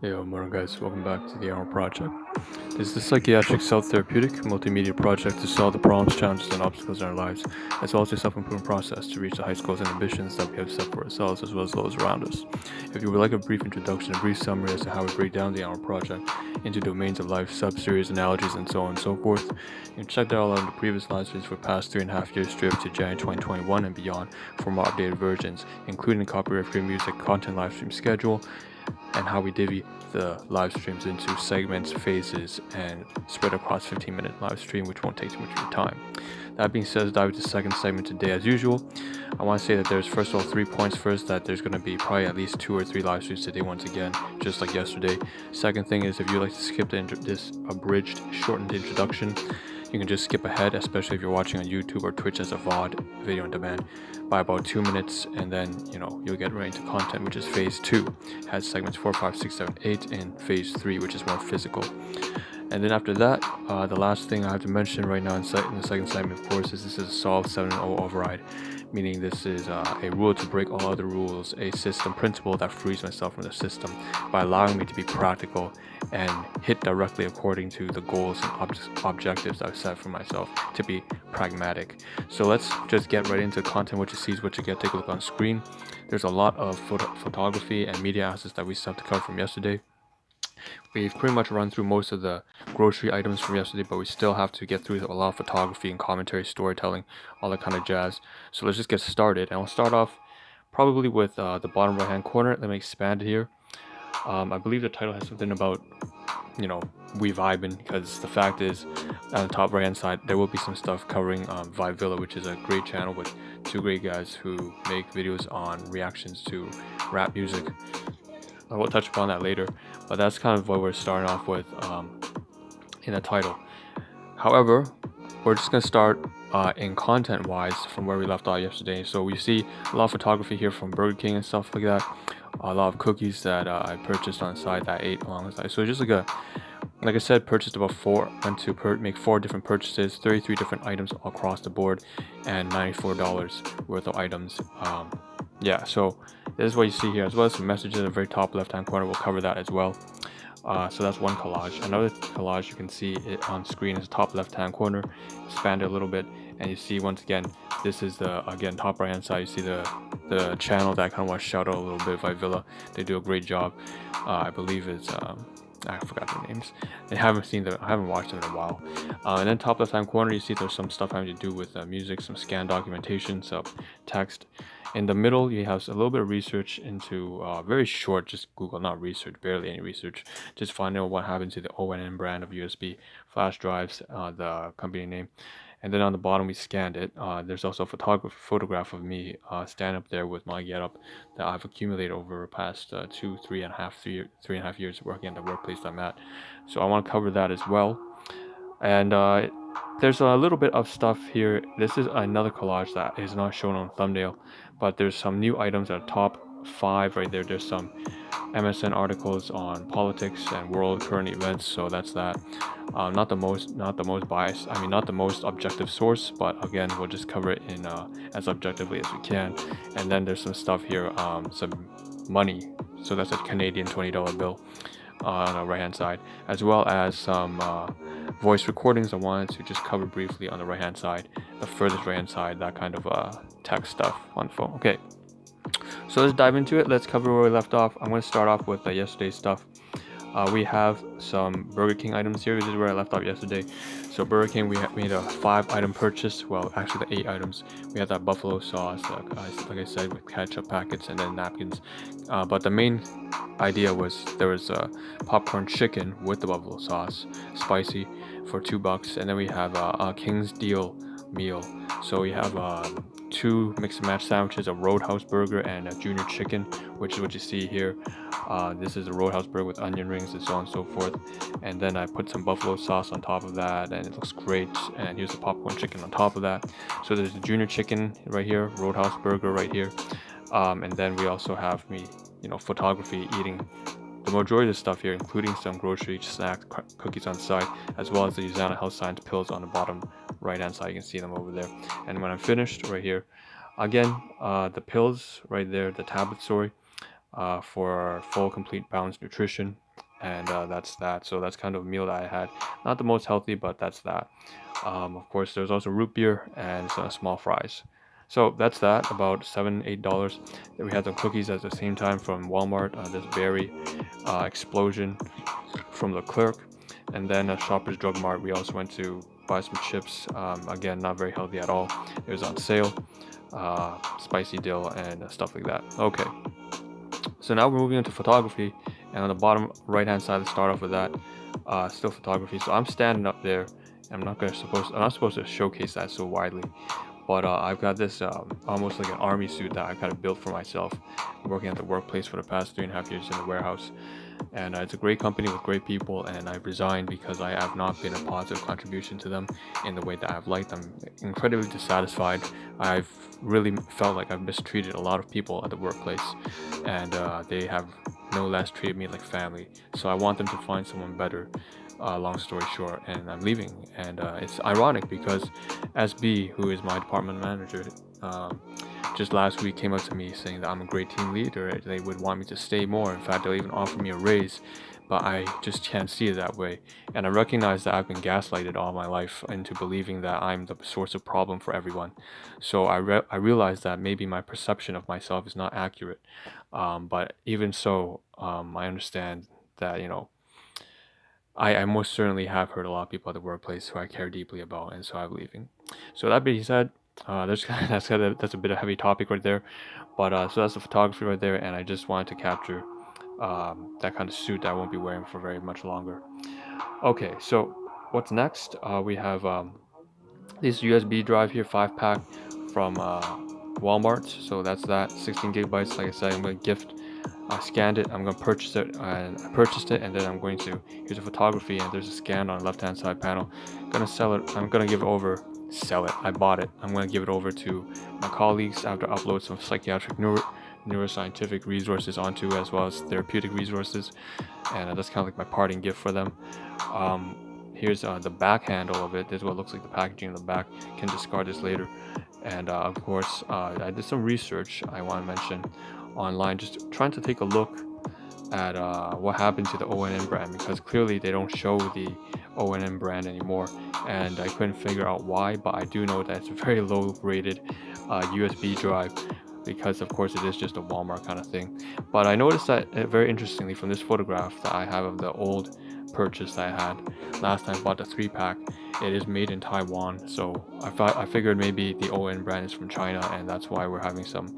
Yo, morning guys, welcome back to the Ahn Rho Project. This is the psychiatric self-therapeutic multimedia project to solve the problems, challenges, and obstacles in our lives, as well as a self-improvement process to reach the high goals and ambitions that we have set for ourselves as well as those around us. If you would like a brief introduction, a brief summary as to how we break down the Ahn Rho Project into domains of life, sub-series, analogies, and so on and so forth, you can check that all out in the previous live streams for past 3.5 years straight up to January 2021 and beyond for more updated versions, including copyright-free music, content live stream schedule, and how we divvy the live streams into segments, phases, and spread across 15-minute live stream, which won't take too much of your time. That being said, let's dive into the second segment today as usual. I want to say that there's first of all 3 points. First, that there's going to be probably at least 2 or 3 live streams today once again, just like yesterday. Second thing is, if you'd like to skip this abridged, shortened introduction, you can just skip ahead, especially if you're watching on YouTube or Twitch as a VOD, video on demand, by about 2 minutes, and then you'll get right into content, which is phase 2. It has segments 4, 5, 6, 7, 8, and phase 3, which is more physical. And then after that, the last thing I have to mention right now in the second segment, of course, is this is a solve 7.0 override, meaning this is a rule to break all other rules, a system principle that frees myself from the system by allowing me to be practical and hit directly according to the goals and objectives I've set for myself, to be pragmatic. So let's just get right into content. What you see is what you get. Take a look on screen. There's a lot of photography and media assets that we still have to cover from yesterday. We've pretty much run through most of the grocery items from yesterday, but we still have to get through a lot of photography and commentary, storytelling, all that kind of jazz. So let's just get started, and I'll start off probably with the bottom right hand corner. Let me expand it here. I believe the title has something about we vibin, because the fact is, on the top right hand side there will be some stuff covering Vibe Villa, which is a great channel with 2 great guys who make videos on reactions to rap music. I will touch upon that later, but that's kind of what we're starting off with in the title. However, we're just going to start in content wise from where we left off yesterday. So we see a lot of photography here from Burger King and stuff like that, a lot of cookies that I purchased on the side that I ate along the side. So just like I said, purchased about 4, went to make 4 different purchases, 33 different items across the board, and $94 worth of items. Yeah, so this is what you see here, as well as some messages in the very top left hand corner. We'll cover that as well. So that's one collage. Another collage you can see it on screen is top left hand corner. Expand it a little bit, and you see once again, this is the top right hand side. You see the channel that I kind of want to shout out a little bit, Vibe Villa. They do a great job. I believe it's I forgot their names. I haven't watched them in a while. And then top left hand corner, you see there's some stuff having to do with music, some scan documentation, some text. In the middle, you have a little bit of research into very short, just Google, not research, barely any research, just find out what happened to the ONN brand of USB flash drives, the company name. And then on the bottom, we scanned it. There's also a photograph of me standing up there with my getup that I've accumulated over the past 3.5 years working at the workplace I'm at. So I want to cover that as well. And there's a little bit of stuff here. This is another collage that is not shown on thumbnail, but there's some new items at top 5 right there. There's some MSN articles on politics and world current events, so that's that. Not the most biased, not the most objective source, but again, we'll just cover it in as objectively as we can. And then there's some stuff here, some money, so that's a Canadian $20 bill on the right hand side, as well as some voice recordings I wanted to just cover briefly on the right hand side, the furthest right hand side, that kind of text stuff on the phone. Okay, so let's dive into it. Let's cover where we left off. I'm going to start off with yesterday's stuff. We have some Burger King items here. This is where I left off yesterday. So Burger King, we made a 5-item purchase. Well, actually the 8 items. We had that buffalo sauce, like I said, with ketchup packets and then napkins. But the main idea was there was popcorn chicken with the buffalo sauce, spicy, for $2. And then we have a King's Deal meal. So we have 2 mix and match sandwiches, a Roadhouse burger and a junior chicken, which is what you see here. This is a Roadhouse burger with onion rings and so on and so forth. And then I put some buffalo sauce on top of that, and it looks great. And here's the popcorn chicken on top of that. So there's the junior chicken right here, Roadhouse burger right here. And then we also have me, photography, eating the majority of the stuff here, including some grocery snack cookies on the side, as well as the Usana Health Science pills on the bottom right hand side. You can see them over there. And when I'm finished right here, again, the pills right there, the tablet, sorry, for full complete balanced nutrition, and that's that. So that's kind of a meal that I had. Not the most healthy, but that's that. Of course, there's also root beer and some small fries. So that's that, about $7-8. Then we had some cookies at the same time from Walmart. This berry explosion from the clerk, and then at Shoppers Drug Mart we also went to buy some chips. Again, not very healthy at all. It was on sale, spicy dill and stuff like that. Okay, so now we're moving into photography, and on the bottom right hand side, let's start off with that. Still photography. So I'm standing up there. I'm not supposed to showcase that so widely, but I've got this almost like an army suit that I kind of built for myself, working at the workplace for the past 3.5 years in the warehouse. And it's a great company with great people, and I've resigned because I have not been a positive contribution to them in the way that I've liked. I'm incredibly dissatisfied. I've really felt like I've mistreated a lot of people at the workplace, and they have no less treated me like family. So I want them to find someone better. Long story short, and I'm leaving. And it's ironic because SB, who is my department manager, just last week came up to me saying that I'm a great team leader. They would want me to stay more. In fact, they'll even offer me a raise, but I just can't see it that way. And I recognize that I've been gaslighted all my life into believing that I'm the source of problem for everyone. So I realize that maybe my perception of myself is not accurate. But even so, I understand that, I most certainly have hurt a lot of people at the workplace who I care deeply about, and so I'm leaving. So that being said, that's a bit of a heavy topic right there, but so that's the photography right there, and I just wanted to capture that kind of suit that I won't be wearing for very much longer. Okay, so what's next? We have this USB drive here, 5 pack from Walmart. So that's that, 16 gigabytes. Like I said, I'm gonna gift. I scanned it. I'm gonna purchase it, and I purchased it, and then I'm going to here's a photography, and there's a scan on the left-hand side panel. I'm gonna sell it. I'm gonna give it over. Sell it. I bought it. I'm gonna give it over to my colleagues after upload some psychiatric neuroscientific resources onto, as well as therapeutic resources, and that's kind of like my parting gift for them. Here's the back handle of it. This is what looks like the packaging in the back. Can discard this later. And of course, I did some research I want to mention online, just trying to take a look at what happened to the O&M brand, because clearly they don't show the O&M brand anymore, and I couldn't figure out why, but I do know that it's a very low rated USB drive, because of course it is just a Walmart kind of thing. But I noticed that very interestingly from this photograph that I have of the old purchase that I had last time I bought the 3-pack, it is made in Taiwan. So I figured maybe the ON brand is from China, and that's why we're having some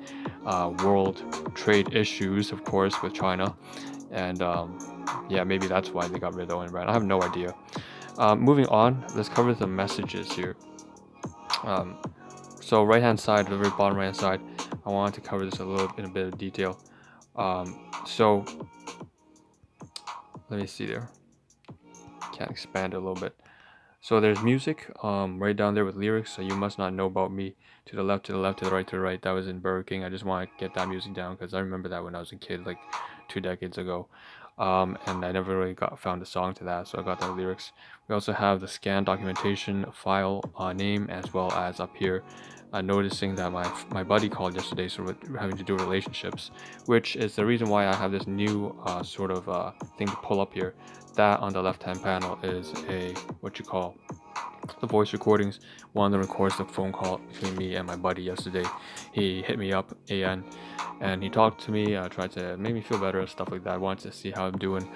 world trade issues, of course, with China. And yeah, maybe that's why they got rid of the ON brand. I have no idea. Moving on, let's cover the messages here. So right hand side, the very bottom right hand side, I wanted to cover this in a bit of detail. So let me see there. Can expand it a little bit. So there's music right down there with lyrics. So you must not know about me. To the left, to the left, to the right, to the right. That was in Burger King. I just want to get that music down because I remember that when I was a kid, like 2 decades ago. And I never really found a song to that, so I got the lyrics. We also have the scan documentation file name, as well as up here noticing that my buddy called yesterday, so we're having to do relationships, which is the reason why I have this new sort of thing to pull up here. That on the left hand panel is a what you call the voice recordings. One of them records the phone call between me and my buddy yesterday. He hit me up and he talked to me, tried to make me feel better and stuff like that. I wanted to see how I'm doing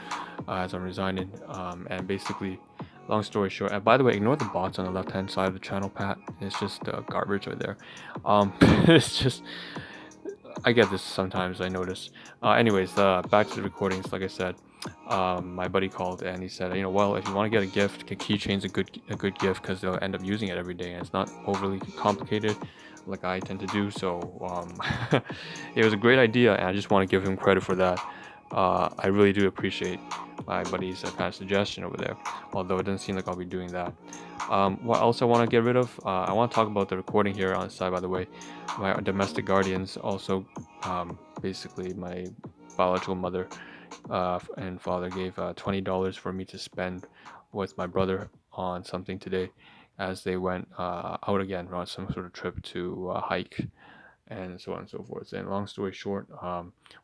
as I'm resigning, and basically, long story short, and by the way, ignore the bots on the left hand side of the channel, Pat. It's just garbage right there. It's just, I get this sometimes, I notice. Anyways, back to the recordings. Like I said, my buddy called and he said, well, if you want to get a gift, keychain's a good gift because they'll end up using it every day, and it's not overly complicated like I tend to do. So it was a great idea, and I just want to give him credit for that. I really do appreciate my buddy's kind of suggestion over there, although it doesn't seem like I'll be doing that. What else I want to get rid of? I want to talk about the recording here on the side, by the way. My domestic guardians also, basically my biological mother and father gave $20 for me to spend with my brother on something today, as they went out again on some sort of trip to hike. and so on and so forth. And long story short,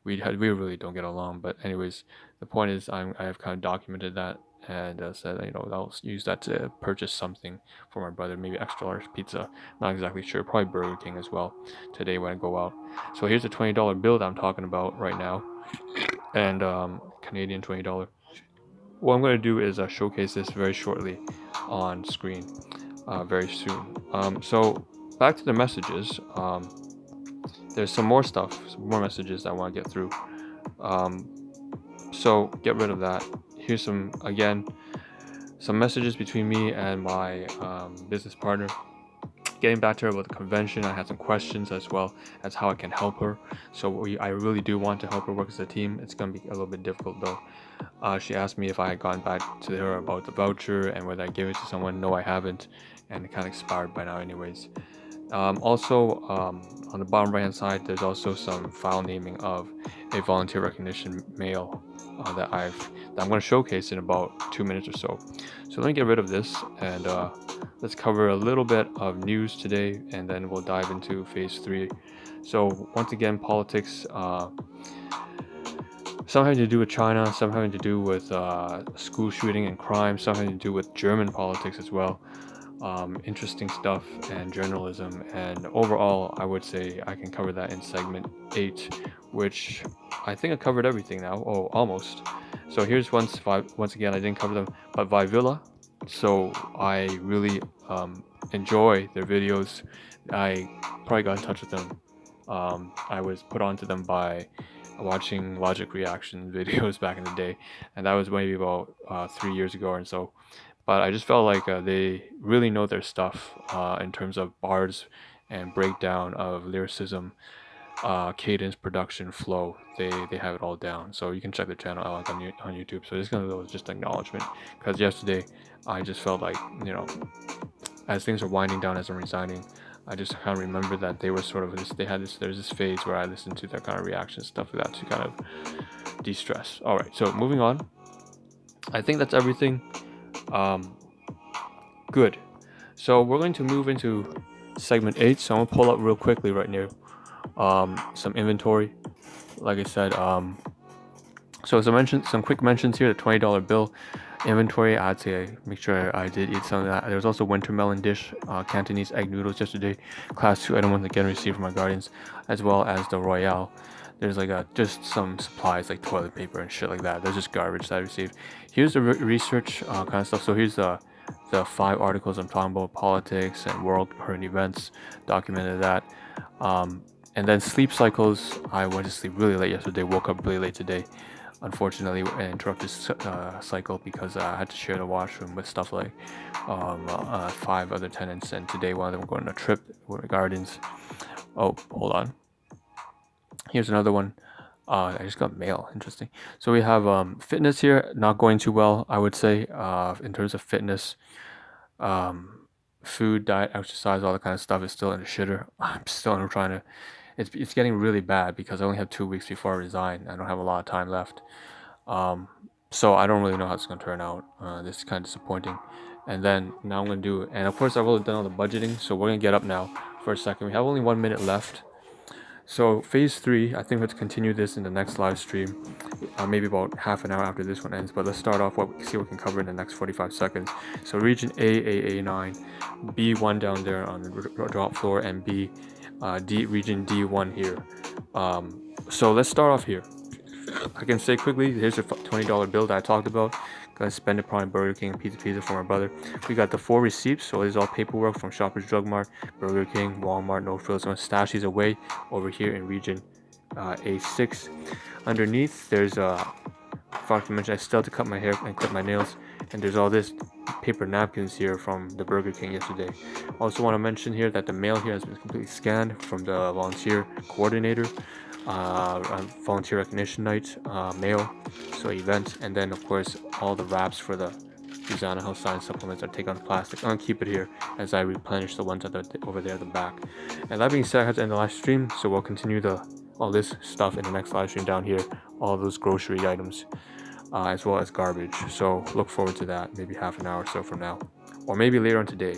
we really don't get along. But anyways, the point is, I have kind of documented that and said, I'll use that to purchase something for my brother, maybe extra large pizza. Not exactly sure, probably Burger King as well today when I go out. So here's the $20 bill that I'm talking about right now, and Canadian $20. What I'm going to do is showcase this very shortly on screen, very soon. So back to the messages. There's some more more messages I want to get through. So get rid of that. Here's some messages between me and my business partner. Getting back to her about the convention, I had some questions as well as how I can help her. So I really do want to help her work as a team. It's going to be a little bit difficult though. She asked me if I had gone back to her about the voucher and whether I gave it to someone. No, I haven't, and it kind of expired by now anyways. Also, on the bottom right hand side, there's also some file naming of a volunteer recognition mail that I'm going to showcase in about 2 minutes or so. So let me get rid of this and let's cover a little bit of news today, and then we'll dive into phase 3. So once again, politics, some having to do with China, some having to do with school shooting and crime, some having to do with German politics as well. Interesting stuff and journalism, and overall I would say I can cover that in segment 8, which I think I covered everything now. Oh, almost. So here's once again I didn't cover them, but Vivilla. So I really enjoy their videos. I probably got in touch with them. I was put onto them by watching logic reaction videos back in the day, and that was maybe about 3 years ago or so. But I just felt like they really know their stuff in terms of bars and breakdown of lyricism, cadence, production, flow. They have it all down. So you can check the channel out on YouTube. So this kind of just acknowledgement, because yesterday I just felt like, as things are winding down, as I'm resigning, I just kind of remember that they were sort of there's this phase where I listened to their kind of reactions, stuff like that, to kind of de-stress. All right, so moving on. I think that's everything. Good. So we're going to move into segment 8. So I'm gonna pull up real quickly right now some inventory. Like I said, so as I mentioned, some quick mentions here. The $20 bill inventory, I'd say make sure I did eat some of that. There was also winter melon dish, Cantonese egg noodles yesterday, class 2 item 1 again received from my guardians, as well as the Royale. There's like just some supplies like toilet paper and shit like that. There's just garbage that I received. Here's the research kind of stuff. So here's the 5 articles I'm talking about: politics and world current events, documented that. And then sleep cycles. I went to sleep really late yesterday, woke up really late today. Unfortunately, I interrupted cycle because I had to share the washroom with stuff like 5 other tenants, and today one of them going on a trip with the guardians. Oh, hold on. Here's another one. I just got mail. Interesting. So we have fitness here, not going too well, I would say, in terms of fitness. Food, diet, exercise, all that kind of stuff is still in the shitter. I'm still trying to. It's getting really bad because I only have 2 weeks before I resign. I don't have a lot of time left. So I don't really know how it's going to turn out. This is kind of disappointing. And then now I'm going to do, and of course I've already done all the budgeting, so we're going to get up now for a second. We have only 1 minute left. So phase 3, I think let's continue this in the next live stream, maybe about half an hour after this one ends. But let's start off see what we can cover in the next 45 seconds. So region AA9, B1 down there on the drop floor, and region D1 here. So let's start off here. I can say quickly, here's the $20 bill that I talked about. Gonna spend it probably Burger King, pizza for my brother. We got the 4 receipts, so it's all paperwork from Shoppers Drug Mart, Burger King, Walmart, No Frills. I'm gonna stash these away over here in region A6. Underneath, there's forgot to mention, I still have to cut my hair and clip my nails, and there's all this paper napkins here from the Burger King yesterday. Also want to mention here that the mail here has been completely scanned from the volunteer coordinator. Volunteer recognition night, mail, so event, and then of course all the wraps for the Susanna Health Science supplements are taken on plastic. I'm gonna keep it here as I replenish the ones over there at the back. And that being said, I have to end the live stream, so we'll continue all this stuff in the next live stream down here, all those grocery items, as well as garbage. So look forward to that, maybe half an hour or so from now, or maybe later on today.